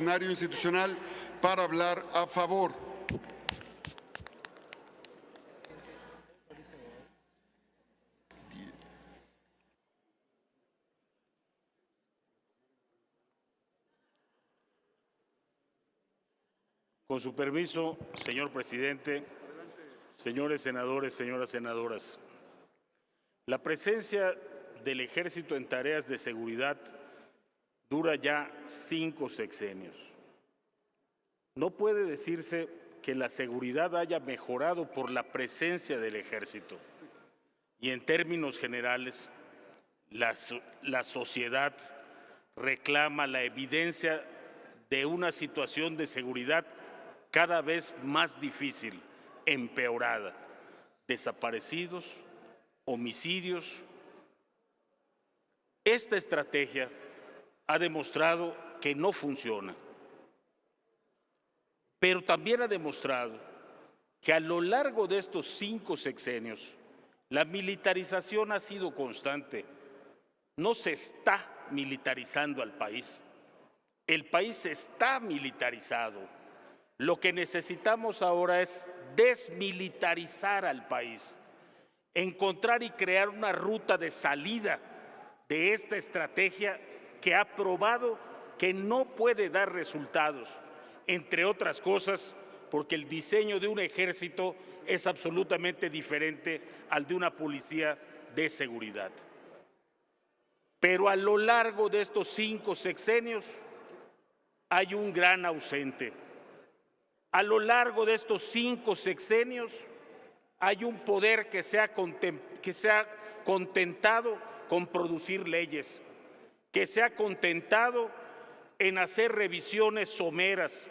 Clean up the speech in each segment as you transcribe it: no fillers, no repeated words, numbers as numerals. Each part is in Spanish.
institucional para hablar a favor. Con su permiso, señor presidente, señores senadores, señoras senadoras, la presencia del Ejército en tareas de seguridad dura ya 5 sexenios. No puede decirse que la seguridad haya mejorado por la presencia del Ejército. Y en términos generales, la sociedad reclama la evidencia de una situación de seguridad cada vez más difícil, empeorada. Desaparecidos, homicidios. Esta estrategia ha demostrado que no funciona, pero también ha demostrado que a lo largo de estos 5 sexenios, la militarización ha sido constante. No se está militarizando al país. El país está militarizado. Lo que necesitamos ahora es desmilitarizar al país, encontrar y crear una ruta de salida de esta estrategia que ha probado que no puede dar resultados, entre otras cosas porque el diseño de un ejército es absolutamente diferente al de una policía de seguridad. Pero a lo largo de estos 5 sexenios hay un gran ausente. A lo largo de estos 5 sexenios hay un poder que se ha contentado con producir leyes, que se ha contentado en hacer revisiones someras,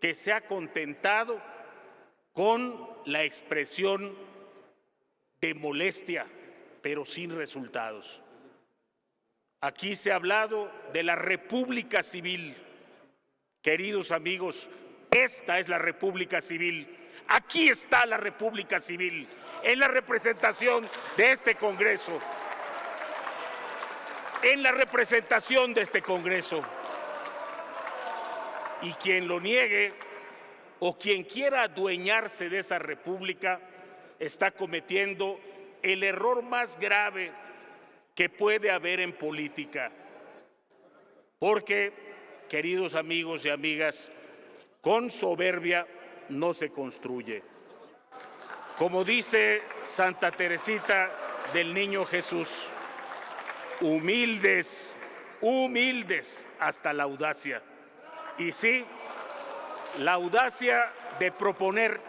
que se ha contentado con la expresión de molestia, pero sin resultados. Aquí se ha hablado de la República Civil. Queridos amigos, esta es la República Civil. Aquí está la República Civil, en la representación de este Congreso. En la representación de este Congreso. Y quien lo niegue o quien quiera adueñarse de esa república está cometiendo el error más grave que puede haber en política. Porque, queridos amigos y amigas, con soberbia no se construye. Como dice Santa Teresita del Niño Jesús, humildes, humildes hasta la audacia. Y sí, la audacia de proponer,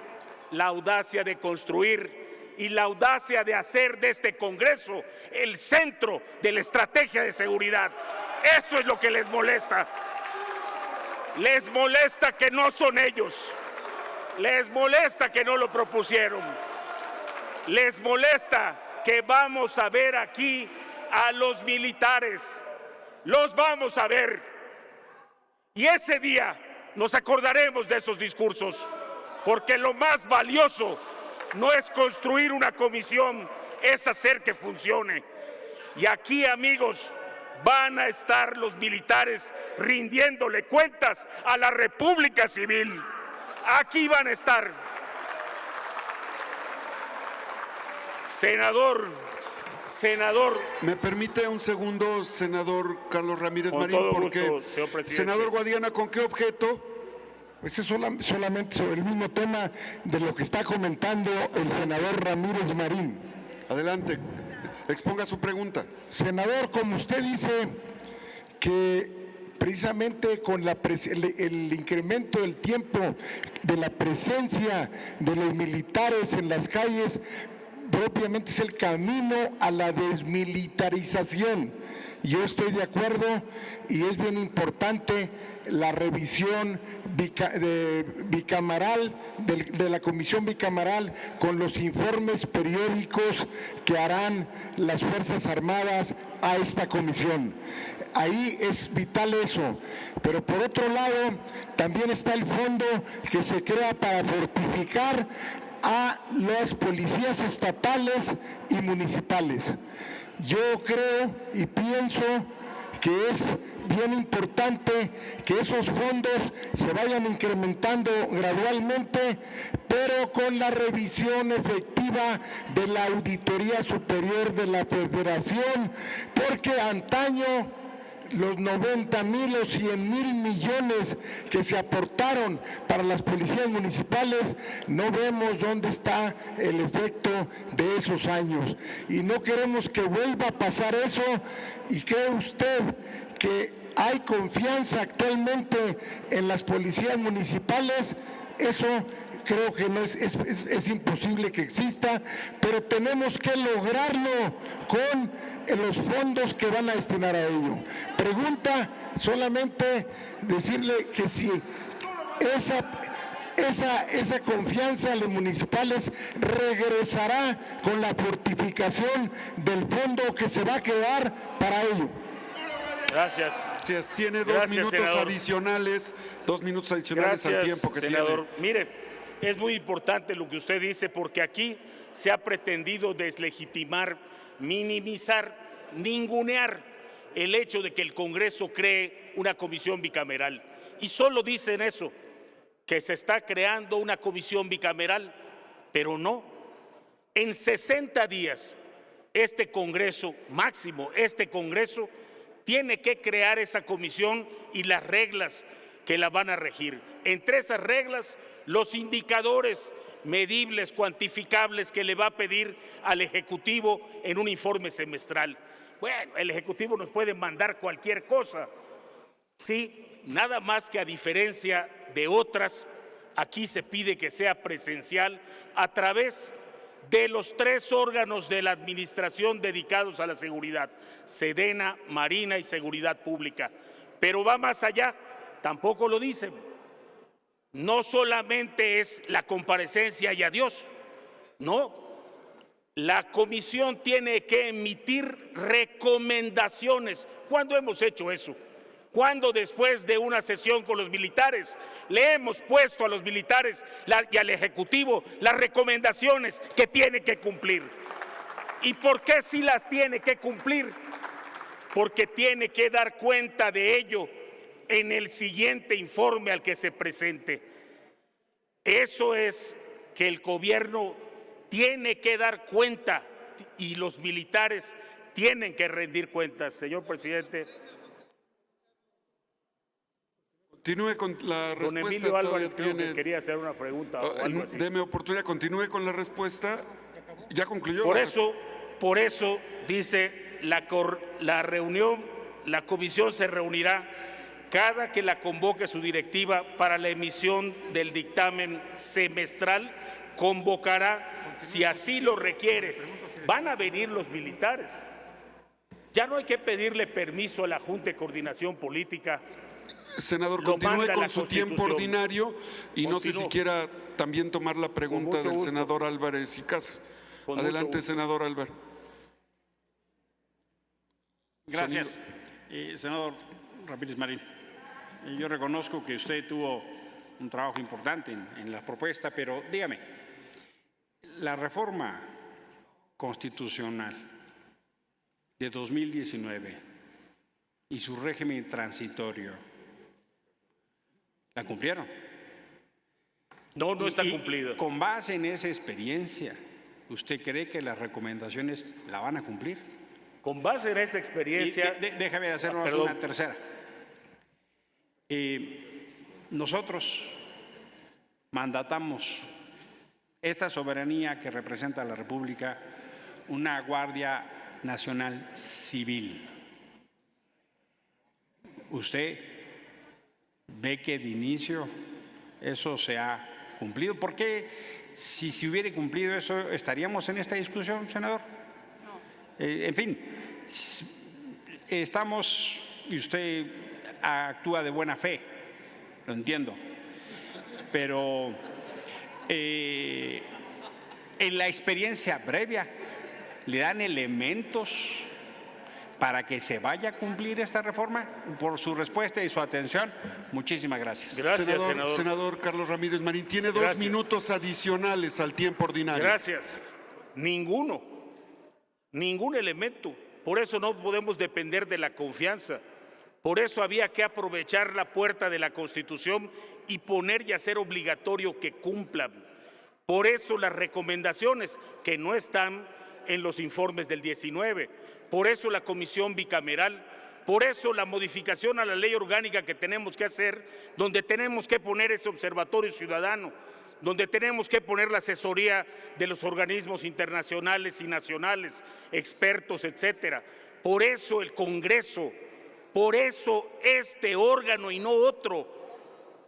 la audacia de construir y la audacia de hacer de este Congreso el centro de la estrategia de seguridad. Eso es lo que les molesta. Les molesta que no son ellos. Les molesta que no lo propusieron. Les molesta que vamos a ver aquí a los militares. Los vamos a ver. Y ese día nos acordaremos de esos discursos, porque lo más valioso no es construir una comisión, es hacer que funcione. Y aquí, amigos, van a estar los militares rindiéndole cuentas a la República Civil. Aquí van a estar. Senador. ¿Me permite un segundo, senador Carlos Ramírez Marín? Todo porque, gusto, señor presidente. senador Guadiana, ¿con qué objeto? Pues es solamente sobre el mismo tema de lo que está comentando el senador Ramírez Marín. Adelante, exponga su pregunta. Senador, como usted dice que precisamente con el incremento del tiempo de la presencia de los militares en las calles, propiamente es el camino a la desmilitarización. Yo estoy de acuerdo y es bien importante la revisión bicameral de la comisión bicameral con los informes periódicos que harán las Fuerzas Armadas a esta comisión. Ahí es vital eso. Pero por otro lado, también está el fondo que se crea para fortificar a las policías estatales y municipales. Yo creo y pienso que es bien importante que esos fondos se vayan incrementando gradualmente, pero con la revisión efectiva de la Auditoría Superior de la Federación, porque antaño los 90,000 o 100,000 millones que se aportaron para las policías municipales, no vemos dónde está el efecto de esos años. Y no queremos que vuelva a pasar eso. ¿Y cree usted que hay confianza actualmente en las policías municipales? Eso creo que no es imposible que exista, pero tenemos que lograrlo con los fondos que van a destinar a ello. Pregunta solamente decirle que si esa confianza a los municipales regresará con la fortificación del fondo que se va a crear para ello. Gracias. Tiene Gracias, senador. 2 minutos adicionales Gracias, al tiempo que senador. tiene. Mire, es muy importante lo que usted dice, porque aquí se ha pretendido deslegitimar, minimizar, ningunear el hecho de que el Congreso cree una comisión bicameral. Y solo dicen eso, que se está creando una comisión bicameral, pero no. En 60 días, este Congreso, máximo, este Congreso tiene que crear esa comisión y las reglas que la van a regir. Entre esas reglas, los indicadores medibles, cuantificables que le va a pedir al Ejecutivo en un informe semestral. Bueno, el Ejecutivo nos puede mandar cualquier cosa, sí, nada más que a diferencia de otras, aquí se pide que sea presencial a través de los 3 órganos de la administración dedicados a la seguridad: Sedena, Marina y Seguridad Pública. Pero va más allá, tampoco lo dicen. No solamente es la comparecencia y adiós, no. La comisión tiene que emitir recomendaciones. ¿Cuándo hemos hecho eso? ¿Cuándo después de una sesión con los militares le hemos puesto a los militares y al Ejecutivo las recomendaciones que tiene que cumplir? ¿Y por qué sí las tiene que cumplir? Porque tiene que dar cuenta de ello en el siguiente informe al que se presente. Eso es que el gobierno tiene que dar cuenta y los militares tienen que rendir cuentas. Señor presidente. Continúe con la respuesta. Don Emilio Álvarez creo que quería hacer una pregunta o algo así. Deme oportunidad, continúe con la respuesta. Ya concluyó. Por eso dice la reunión, la comisión se reunirá cada que la convoque su directiva para la emisión del dictamen semestral. Convocará, si así lo requiere. Van a venir los militares. Ya no hay que pedirle permiso a la Junta de Coordinación Política. Senador, continúe con su tiempo ordinario y no sé si quiera también tomar la pregunta del senador Álvarez y Casas. Adelante, senador Álvarez. Gracias, senador Ramírez Marín. Yo reconozco que usted tuvo un trabajo importante en la propuesta, pero dígame, la reforma constitucional de 2019 y su régimen transitorio, ¿la cumplieron? No, no está cumplida. Con base en esa experiencia, ¿usted cree que las recomendaciones la van a cumplir? Con base en esa experiencia. Déjame hacernos una tercera. Nosotros mandatamos esta soberanía que representa a la República, una Guardia Nacional Civil. ¿Usted ve que de inicio eso se ha cumplido? ¿Por qué, si se hubiera cumplido eso, estaríamos en esta discusión, senador? No. En fin, estamos, y usted actúa de buena fe, lo entiendo, pero en la experiencia previa le dan elementos para que se vaya a cumplir esta reforma. Por su respuesta y su atención, muchísimas gracias. Gracias, senador. Senador Carlos Ramírez Marín, tiene 2 minutos adicionales al tiempo ordinario. Gracias. Ningún elemento. Por eso no podemos depender de la confianza. Por eso había que aprovechar la puerta de la Constitución y poner y hacer obligatorio que cumplan. Por eso las recomendaciones que no están en los informes del 19. Por eso la comisión bicameral. Por eso la modificación a la ley orgánica que tenemos que hacer, donde tenemos que poner ese observatorio ciudadano, donde tenemos que poner la asesoría de los organismos internacionales y nacionales, expertos, etcétera. Por eso el Congreso, por eso este órgano y no otro,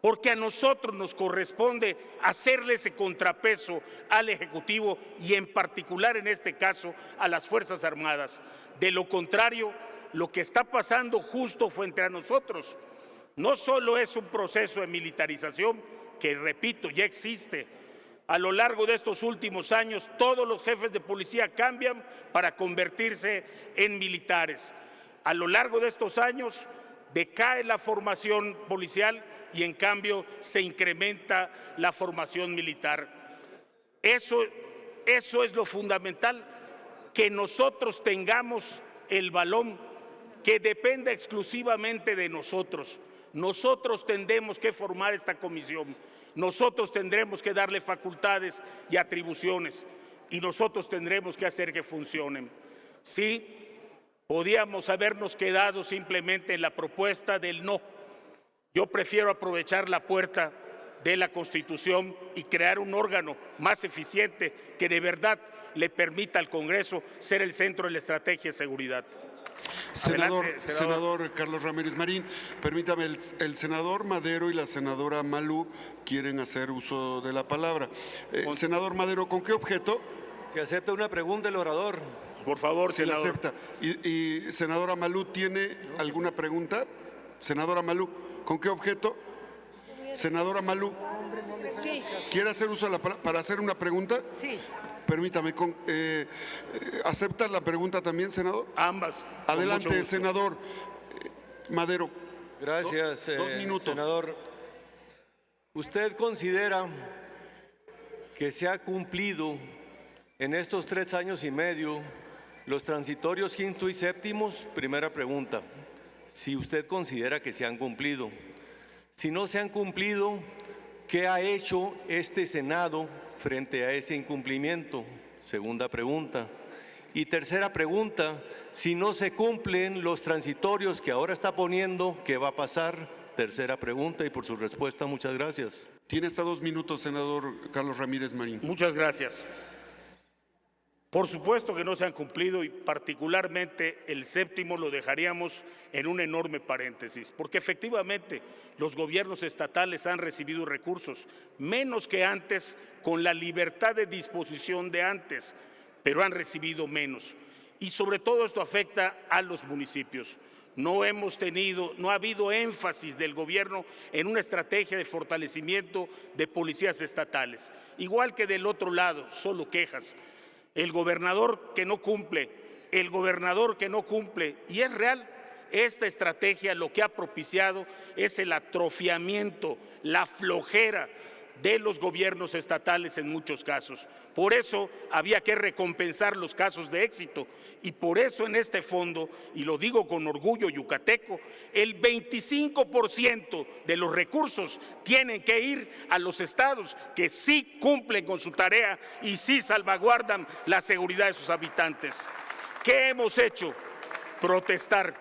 porque a nosotros nos corresponde hacerle ese contrapeso al Ejecutivo y en particular en este caso a las Fuerzas Armadas. De lo contrario, lo que está pasando justo frente a nosotros no solo es un proceso de militarización, que repito, ya existe. A lo largo de estos últimos años, todos los jefes de policía cambian para convertirse en militares. A lo largo de estos años decae la formación policial y en cambio se incrementa la formación militar. Eso es lo fundamental, que nosotros tengamos el balón, que dependa exclusivamente de nosotros. Nosotros tendremos que formar esta comisión, nosotros tendremos que darle facultades y atribuciones y nosotros tendremos que hacer que funcionen. Sí, podíamos habernos quedado simplemente en la propuesta del no. Yo prefiero aprovechar la puerta de la Constitución y crear un órgano más eficiente que de verdad le permita al Congreso ser el centro de la estrategia de seguridad. Senador Carlos Ramírez Marín, permítame, el senador Madero y la senadora Malú quieren hacer uso de la palabra. Senador Madero, ¿con qué objeto? Si acepta una pregunta el orador. Por favor, Si la senador. acepta. Y senadora Malú, ¿tiene alguna pregunta? Senadora Malú, ¿con qué objeto? Senadora Malú, Sí, ¿quiere hacer uso de la palabra para hacer una pregunta? sí. Permítame, ¿acepta la pregunta también, senador? Ambas. con mucho Adelante, gusto. senador Madero. Gracias, 2 minutos. senador. ¿Usted considera que se ha cumplido en estos 3 años y medio los transitorios quinto y séptimos? Primera pregunta. Si usted considera que se han cumplido. Si no se han cumplido, ¿qué ha hecho este Senado frente a ese incumplimiento? Segunda pregunta. Y tercera pregunta, si no se cumplen los transitorios que ahora está poniendo, ¿qué va a pasar? Tercera pregunta, y por su respuesta, muchas gracias. Tiene hasta 2 minutos, senador Carlos Ramírez Marín. Muchas gracias. Por supuesto que no se han cumplido y particularmente el séptimo lo dejaríamos en un enorme paréntesis, porque efectivamente los gobiernos estatales han recibido recursos, menos que antes, con la libertad de disposición de antes, pero han recibido menos. Y sobre todo esto afecta a los municipios. No ha habido énfasis del gobierno en una estrategia de fortalecimiento de policías estatales. Igual que del otro lado, solo quejas. El gobernador que no cumple, y es real. Esta estrategia lo que ha propiciado es el atrofiamiento, la flojera de los gobiernos estatales en muchos casos. Por eso había que recompensar los casos de éxito y por eso en este fondo, y lo digo con orgullo yucateco, el 25% de los recursos tienen que ir a los estados que sí cumplen con su tarea y sí salvaguardan la seguridad de sus habitantes. ¿Qué hemos hecho? Protestar.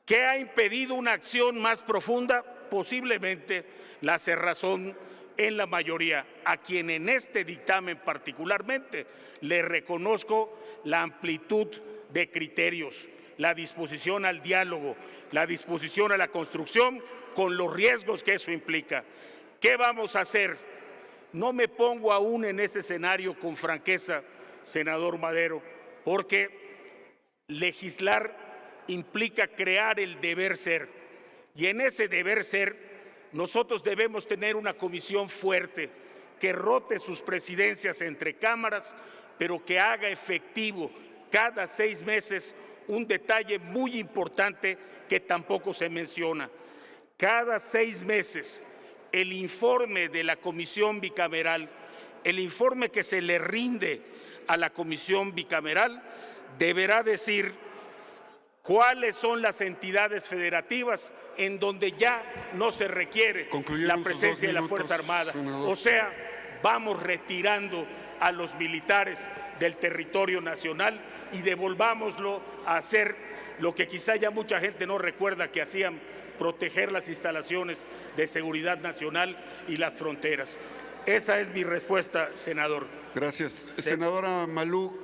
¿Qué ha impedido una acción más profunda? Posiblemente la cerrazón en la mayoría, a quien en este dictamen particularmente le reconozco la amplitud de criterios, la disposición al diálogo, la disposición a la construcción con los riesgos que eso implica. ¿Qué vamos a hacer? No me pongo aún en ese escenario con franqueza, senador Madero, porque legislar implica crear el deber ser, y en ese deber ser nosotros debemos tener una comisión fuerte que rote sus presidencias entre cámaras, pero que haga efectivo cada 6 meses un detalle muy importante que tampoco se menciona. Cada 6 meses el informe de la comisión bicameral, el informe que se le rinde a la comisión bicameral, deberá decir cuáles son las entidades federativas en donde ya no se requiere la presencia de la Fuerza Armada. O sea, vamos retirando a los militares del territorio nacional y devolvámoslo a hacer lo que quizá ya mucha gente no recuerda que hacían, proteger las instalaciones de seguridad nacional y las fronteras. Esa es mi respuesta, senador. Gracias. Senadora Malú,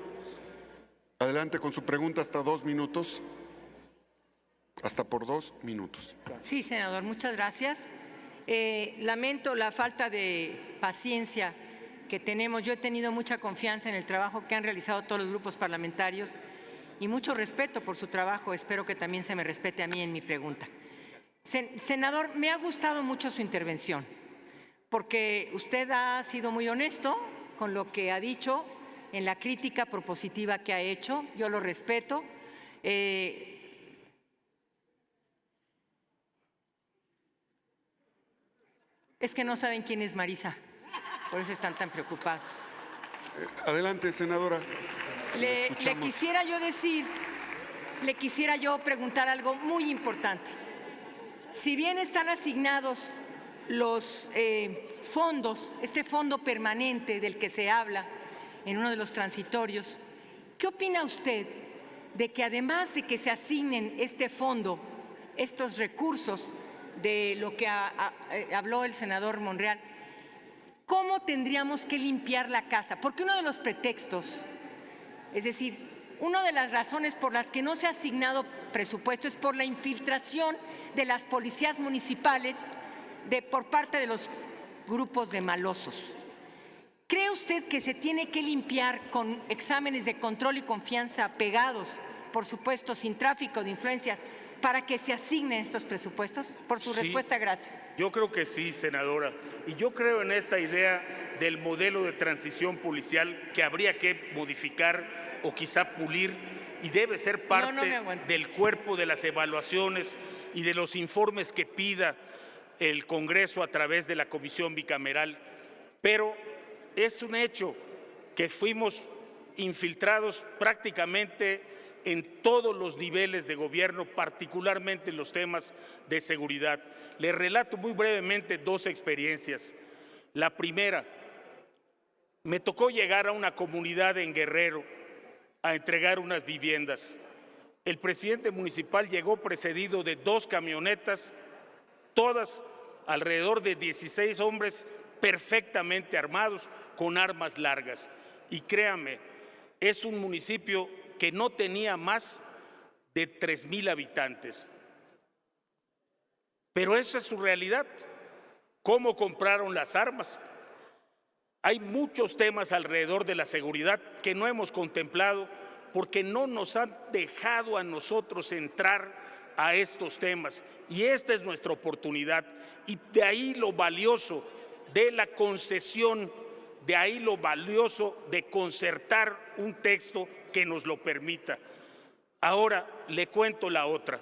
adelante con su pregunta hasta 2 minutos. Hasta por 2 minutos. Sí, senador, muchas gracias. Lamento la falta de paciencia que tenemos. Yo he tenido mucha confianza en el trabajo que han realizado todos los grupos parlamentarios y mucho respeto por su trabajo. Espero que también se me respete a mí en mi pregunta. Senador, me ha gustado mucho su intervención, porque usted ha sido muy honesto con lo que ha dicho en la crítica propositiva que ha hecho. Yo lo respeto. Es que no saben quién es Marisa, por eso están tan preocupados. Adelante, senadora. Le quisiera yo preguntar algo muy importante. Si bien están asignados los fondos, este fondo permanente del que se habla en uno de los transitorios, ¿qué opina usted de que además de que se asignen este fondo, estos recursos de lo que habló el senador Monreal, cómo tendríamos que limpiar la casa? Porque uno de los pretextos, es decir, una de las razones por las que no se ha asignado presupuesto es por la infiltración de las policías municipales por parte de los grupos de malosos. ¿Cree usted que se tiene que limpiar con exámenes de control y confianza pegados, por supuesto, sin tráfico de influencias, para que se asignen estos presupuestos? Por su respuesta, gracias. Yo creo que sí, senadora. Y yo creo en esta idea del modelo de transición policial que habría que modificar o quizá pulir, y debe ser parte del cuerpo de las evaluaciones y de los informes que pida el Congreso a través de la Comisión Bicameral. Pero es un hecho que fuimos infiltrados prácticamente en todos los niveles de gobierno, particularmente en los temas de seguridad. Les relato muy brevemente 2 experiencias. La primera, me tocó llegar a una comunidad en Guerrero a entregar unas viviendas. El presidente municipal llegó precedido de 2 camionetas, todas alrededor de 16 hombres perfectamente armados con armas largas. Y créame, es un municipio que no tenía más de 3,000 habitantes. Pero esa es su realidad. ¿Cómo compraron las armas? Hay muchos temas alrededor de la seguridad que no hemos contemplado porque no nos han dejado a nosotros entrar a estos temas. Y esta es nuestra oportunidad. Y de ahí lo valioso de la concesión, de ahí lo valioso de concertar un texto que nos lo permita. Ahora le cuento la otra,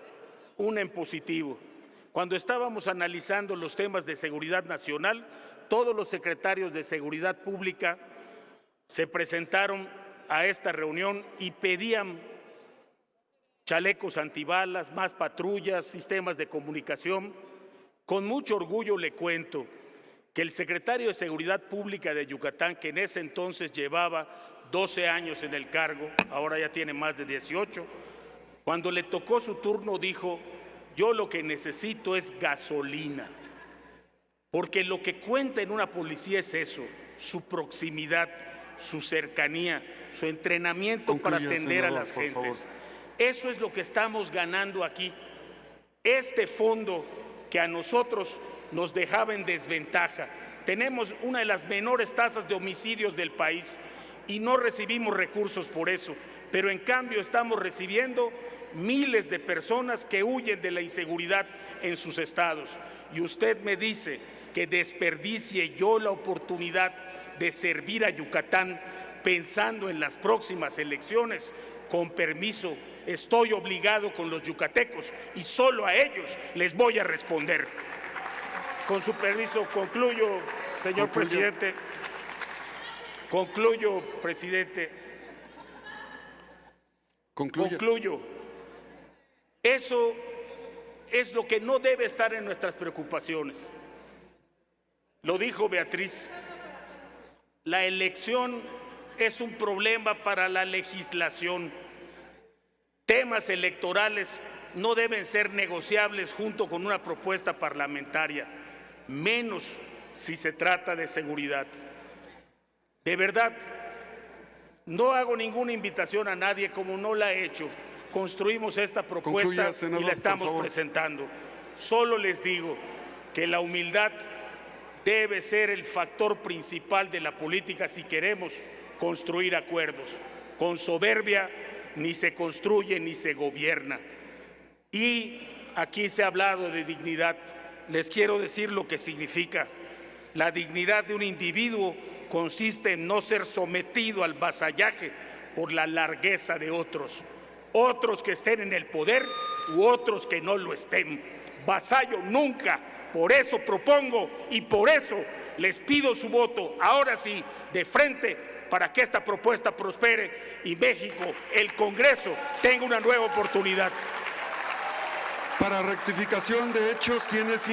una en positivo. Cuando estábamos analizando los temas de seguridad nacional, todos los secretarios de Seguridad Pública se presentaron a esta reunión y pedían chalecos antibalas, más patrullas, sistemas de comunicación. Con mucho orgullo le cuento que el secretario de Seguridad Pública de Yucatán, que en ese entonces llevaba 12 años en el cargo, ahora ya tiene más de 18, cuando le tocó su turno dijo: yo lo que necesito es gasolina, porque lo que cuenta en una policía es eso, su proximidad, su cercanía, su entrenamiento para atender a las gentes. Eso es lo que estamos ganando aquí. Este fondo que a nosotros nos dejaba en desventaja. Tenemos una de las menores tasas de homicidios del país y no recibimos recursos por eso, pero en cambio estamos recibiendo miles de personas que huyen de la inseguridad en sus estados. Y usted me dice que desperdicie yo la oportunidad de servir a Yucatán pensando en las próximas elecciones. Con permiso, estoy obligado con los yucatecos y solo a ellos les voy a responder. Con su permiso, concluyo, señor presidente. Concluyo, presidente. Concluya. Concluyo. Eso es lo que no debe estar en nuestras preocupaciones. Lo dijo Beatriz, la elección es un problema para la legislación. Temas electorales no deben ser negociables junto con una propuesta parlamentaria, menos si se trata de seguridad. De verdad, no hago ninguna invitación a nadie como no la he hecho. Construimos esta propuesta. Concluya, senador, y la estamos por favor. presentando. Solo les digo que la humildad debe ser el factor principal de la política si queremos construir acuerdos. Con soberbia ni se construye ni se gobierna. Y aquí se ha hablado de dignidad. Les quiero decir lo que significa. La dignidad de un individuo consiste en no ser sometido al vasallaje por la largueza de otros. Otros que estén en el poder u otros que no lo estén. Vasallo nunca. Por eso propongo y por eso les pido su voto, ahora sí, de frente, para que esta propuesta prospere y México, el Congreso, tenga una nueva oportunidad. Para rectificación de hechos tiene